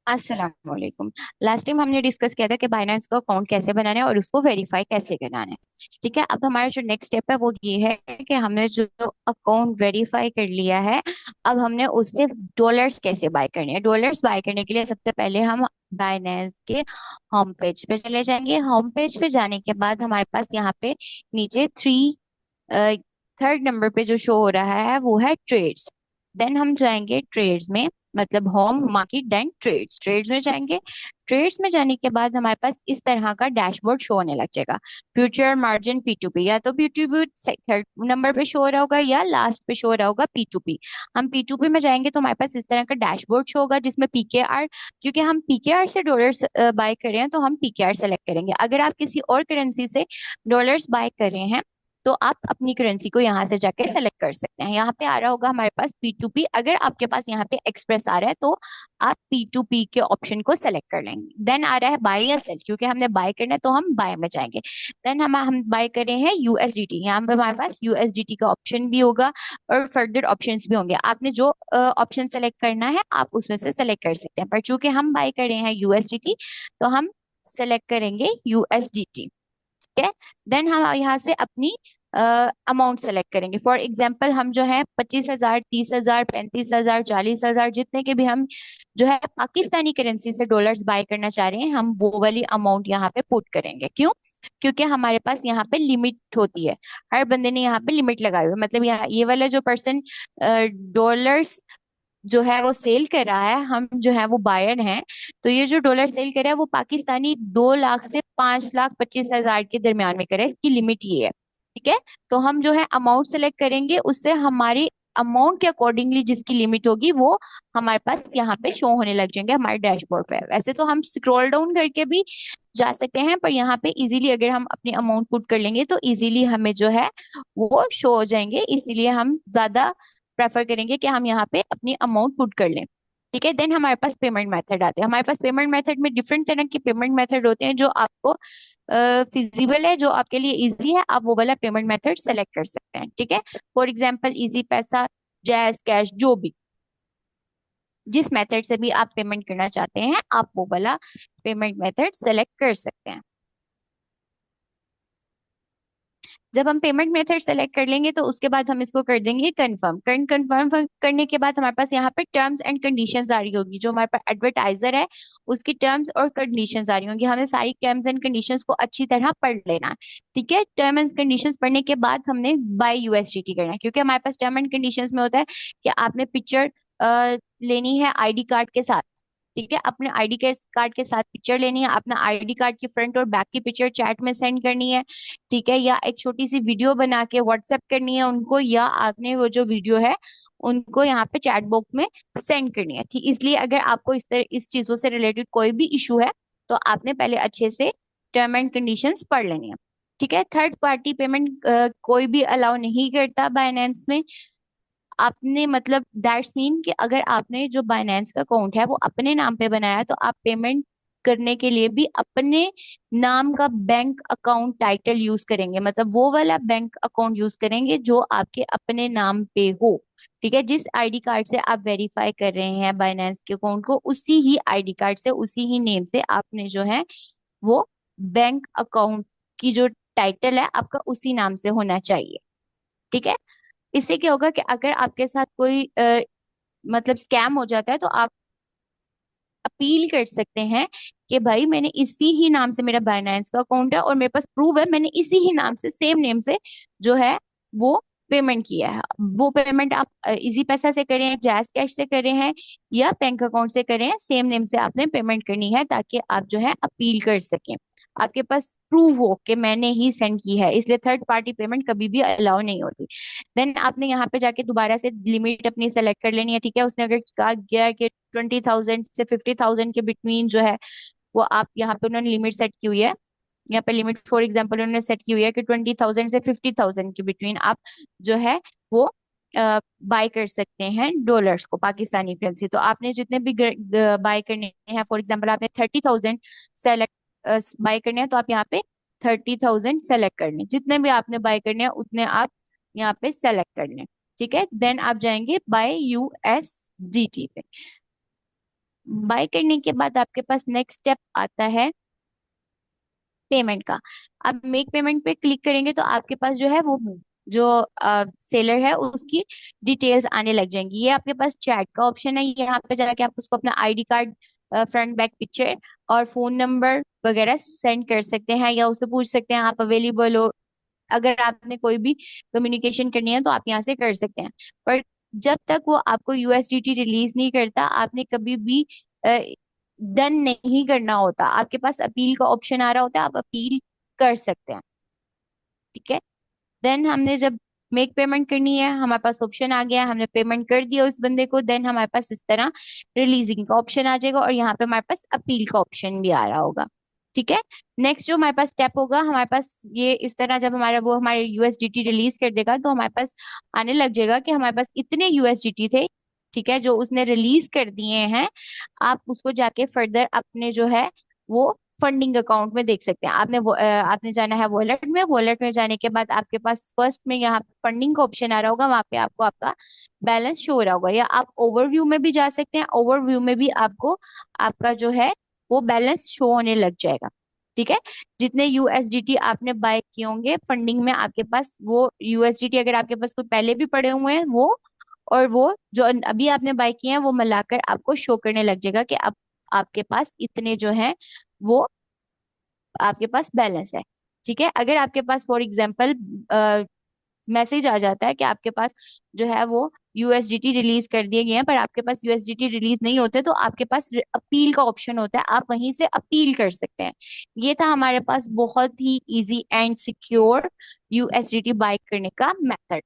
अस्सलाम वालेकुम। Last time हमने डिस्कस किया था कि बाइनेंस का अकाउंट कैसे बनाना है और उसको वेरीफाई कैसे करना है। ठीक है, अब हमारा जो नेक्स्ट स्टेप है वो ये है कि हमने जो अकाउंट वेरीफाई कर लिया है, अब हमने उससे डॉलर्स कैसे बाय करने हैं। डॉलर्स बाय करने के लिए सबसे पहले हम बाइनेंस के होम पेज पे चले जाएंगे। होम पेज पे जाने के बाद हमारे पास यहाँ पे नीचे थर्ड नंबर पे जो शो हो रहा है वो है ट्रेड्स। देन हम जाएंगे ट्रेड्स में, मतलब home market then trades. Trades में जाएंगे। ट्रेड्स में जाने के बाद हमारे पास इस तरह का डैशबोर्ड शो होने लग जाएगा। फ्यूचर मार्जिन P2P, या तो P2P थर्ड नंबर पे शो हो रहा होगा या लास्ट पे शो हो रहा होगा P2P। हम P2P में जाएंगे तो हमारे पास इस तरह का डैशबोर्ड शो होगा जिसमें PKR, क्योंकि हम PKR से डॉलर्स बाय कर रहे हैं तो हम PKR सेलेक्ट करेंगे। अगर आप किसी और करेंसी से डॉलर्स बाय कर रहे हैं तो आप अपनी करेंसी को यहाँ से जाके सेलेक्ट कर सकते हैं। यहाँ पे आ रहा होगा हमारे पास P2P। अगर आपके पास यहाँ पे एक्सप्रेस आ रहा है तो आप P2P के ऑप्शन को सेलेक्ट कर लेंगे। देन आ रहा है बाय या सेल, क्योंकि हमने बाय करना है तो हम बाय में जाएंगे। देन हम बाय कर रहे हैं USDT। यहाँ पे हमारे पास USDT का ऑप्शन भी होगा और फर्दर ऑप्शंस भी होंगे। आपने जो ऑप्शन सेलेक्ट करना है आप उसमें से सेलेक्ट कर सकते हैं, पर चूंकि हम बाय कर रहे हैं USDT तो हम सेलेक्ट करेंगे USDT। ठीक है। देन हम यहाँ से अपनी अमाउंट सेलेक्ट करेंगे। फॉर एग्जाम्पल हम जो है 25,000, 30,000, 35,000, 40,000, जितने के भी हम जो है पाकिस्तानी करेंसी से डॉलर्स बाय करना चाह रहे हैं, हम वो वाली अमाउंट यहाँ पे पुट करेंगे। क्यों? क्योंकि हमारे पास यहाँ पे लिमिट होती है। हर बंदे ने यहाँ पे लिमिट लगाई हुई है। मतलब यहाँ ये वाला जो पर्सन डॉलर्स जो है वो सेल कर रहा है, हम जो है वो बायर हैं। तो ये जो डॉलर सेल कर रहा है वो पाकिस्तानी 2 लाख से 5,25,000 के दरमियान में करे, इसकी लिमिट ये है। ठीक है। तो हम जो है अमाउंट सेलेक्ट करेंगे, उससे हमारी अमाउंट के अकॉर्डिंगली जिसकी लिमिट होगी वो हमारे पास यहाँ पे शो होने लग जाएंगे हमारे डैशबोर्ड पे। वैसे तो हम स्क्रॉल डाउन करके भी जा सकते हैं, पर यहाँ पे इजीली अगर हम अपनी अमाउंट पुट कर लेंगे तो इजीली हमें जो है वो शो हो जाएंगे। इसीलिए हम ज्यादा प्रेफर करेंगे कि हम यहाँ पे अपनी अमाउंट पुट कर लें। ठीक है। देन हमारे पास पेमेंट मेथड आते हैं। हमारे पास पेमेंट मेथड में डिफरेंट तरह के पेमेंट मेथड होते हैं जो आपको फिजिबल है, जो आपके लिए इजी है, आप वो वाला पेमेंट मेथड सेलेक्ट कर सकते हैं। ठीक है। फॉर एग्जाम्पल इजी पैसा, जैज कैश, जो भी जिस मेथड से भी आप पेमेंट करना चाहते हैं आप वो वाला पेमेंट मेथड सेलेक्ट कर सकते हैं। जब हम पेमेंट मेथड सेलेक्ट कर लेंगे तो उसके बाद हम इसको कर देंगे कंफर्म। कंफर्म करने के बाद हमारे पास यहाँ पे टर्म्स एंड कंडीशंस आ रही होगी। जो हमारे पास एडवर्टाइजर है उसकी टर्म्स और कंडीशंस आ रही होंगी। हमें सारी टर्म्स एंड कंडीशंस को अच्छी तरह पढ़ लेना है। ठीक है। टर्म एंड कंडीशंस पढ़ने के बाद हमने बाय USDT करना है, क्योंकि हमारे पास टर्म एंड कंडीशंस में होता है कि आपने पिक्चर लेनी है ID कार्ड के साथ। ठीक है। अपने आईडी के कार्ड के साथ पिक्चर लेनी है। अपना आईडी कार्ड की फ्रंट और बैक की पिक्चर चैट में सेंड करनी है। ठीक है। या एक छोटी सी वीडियो बना के व्हाट्सएप करनी है उनको, या आपने वो जो वीडियो है उनको यहाँ पे चैट बॉक्स में सेंड करनी है। ठीक, इसलिए अगर आपको इस चीजों से रिलेटेड कोई भी इशू है तो आपने पहले अच्छे से टर्म एंड कंडीशंस पढ़ लेनी है। ठीक है। थर्ड पार्टी पेमेंट कोई भी अलाउ नहीं करता बाइनेंस में। आपने मतलब दैट्स मीन कि अगर आपने जो बाइनेंस का अकाउंट है वो अपने नाम पे बनाया है तो आप पेमेंट करने के लिए भी अपने नाम का बैंक अकाउंट टाइटल यूज करेंगे। मतलब वो वाला बैंक अकाउंट यूज करेंगे जो आपके अपने नाम पे हो। ठीक है। जिस आईडी कार्ड से आप वेरीफाई कर रहे हैं बाइनेंस के अकाउंट को, उसी ही आईडी कार्ड से उसी ही नेम से आपने जो है वो बैंक अकाउंट की जो टाइटल है आपका उसी नाम से होना चाहिए। ठीक है। इससे क्या होगा कि अगर आपके साथ कोई मतलब स्कैम हो जाता है तो आप अपील कर सकते हैं कि भाई मैंने इसी ही नाम से, मेरा बाइनेंस का अकाउंट है और मेरे पास प्रूफ है, मैंने इसी ही नाम से सेम नेम से जो है वो पेमेंट किया है। वो पेमेंट आप इजी पैसा से करें, जैज कैश से करें हैं या बैंक अकाउंट से करें, सेम नेम से आपने पेमेंट करनी है ताकि आप जो है अपील कर सकें, आपके पास प्रूफ हो कि मैंने ही सेंड की है। इसलिए थर्ड पार्टी पेमेंट कभी भी अलाउ नहीं होती। देन आपने यहाँ पे जाके दोबारा से लिमिट अपनी सेलेक्ट कर लेनी है। ठीक है। उसने अगर कहा गया है कि 20,000 से 50,000 के बिटवीन जो है वो आप, यहाँ पे उन्होंने लिमिट सेट की हुई है। यहाँ पे लिमिट फॉर एग्जाम्पल उन्होंने सेट की हुई है कि 20,000 से 50,000 के बिटवीन आप जो है वो बाय कर सकते हैं डॉलर्स को, पाकिस्तानी करेंसी। तो आपने जितने भी बाय करने हैं, फॉर एग्जाम्पल आपने 30,000 सेलेक्ट बाय करने हैं तो आप यहाँ पे 30,000 सेलेक्ट करने, जितने भी आपने बाय करने हैं उतने आप यहाँ पे सेलेक्ट कर लें। ठीक है। देन आप जाएंगे बाय USDT पे। बाय करने के बाद आपके पास नेक्स्ट स्टेप आता है पेमेंट का। आप मेक पेमेंट पे क्लिक करेंगे तो आपके पास जो है वो जो सेलर है उसकी डिटेल्स आने लग जाएंगी। ये आपके पास चैट का ऑप्शन है, यहाँ पे जाके आप उसको अपना ID card, front back picture और फोन नंबर वगैरह सेंड कर सकते हैं, या उससे पूछ सकते हैं आप अवेलेबल हो। अगर आपने कोई भी कम्युनिकेशन करनी है तो आप यहाँ से कर सकते हैं। पर जब तक वो आपको यूएसडीटी रिलीज नहीं करता, आपने कभी भी डन नहीं करना होता। आपके पास अपील का ऑप्शन आ रहा होता है, आप अपील कर सकते हैं। ठीक है। देन हमने जब मेक पेमेंट करनी है, हमारे पास ऑप्शन आ गया, हमने पेमेंट कर दिया उस बंदे को, देन हमारे पास इस तरह रिलीजिंग का ऑप्शन आ जाएगा और यहाँ पे हमारे पास अपील का ऑप्शन भी आ रहा होगा। ठीक है। नेक्स्ट जो हमारे पास स्टेप होगा, हमारे पास ये इस तरह जब हमारा वो हमारे यूएसडीटी रिलीज कर देगा तो हमारे पास आने लग जाएगा कि हमारे पास इतने यूएसडीटी थे, ठीक है, जो उसने रिलीज कर दिए हैं। आप उसको जाके फर्दर अपने जो है वो फंडिंग अकाउंट में देख सकते हैं। आपने जाना है वॉलेट में, वॉलेट में जाने के बाद आपके पास फर्स्ट में यहाँ पे फंडिंग का ऑप्शन आ रहा होगा, वहां पे आपको आपका बैलेंस शो हो रहा होगा। या आप ओवरव्यू में भी जा सकते हैं, ओवरव्यू में भी आपको आपका जो है वो बैलेंस शो होने लग जाएगा। ठीक है। जितने यूएसडीटी आपने बाय किए होंगे फंडिंग में, आपके पास वो यूएसडीटी अगर आपके पास कोई पहले भी पड़े हुए हैं वो, और वो जो अभी आपने बाय किए हैं वो मिलाकर आपको शो करने लग जाएगा कि अब आपके पास इतने जो है वो आपके पास बैलेंस है। ठीक है। अगर आपके पास फॉर एग्जांपल मैसेज आ जाता है कि आपके पास जो है वो यूएसडीटी रिलीज कर दिए गए हैं, पर आपके पास यूएसडीटी रिलीज नहीं होते, तो आपके पास अपील का ऑप्शन होता है, आप वहीं से अपील कर सकते हैं। ये था हमारे पास बहुत ही easy and secure USDT buy करने का मेथड।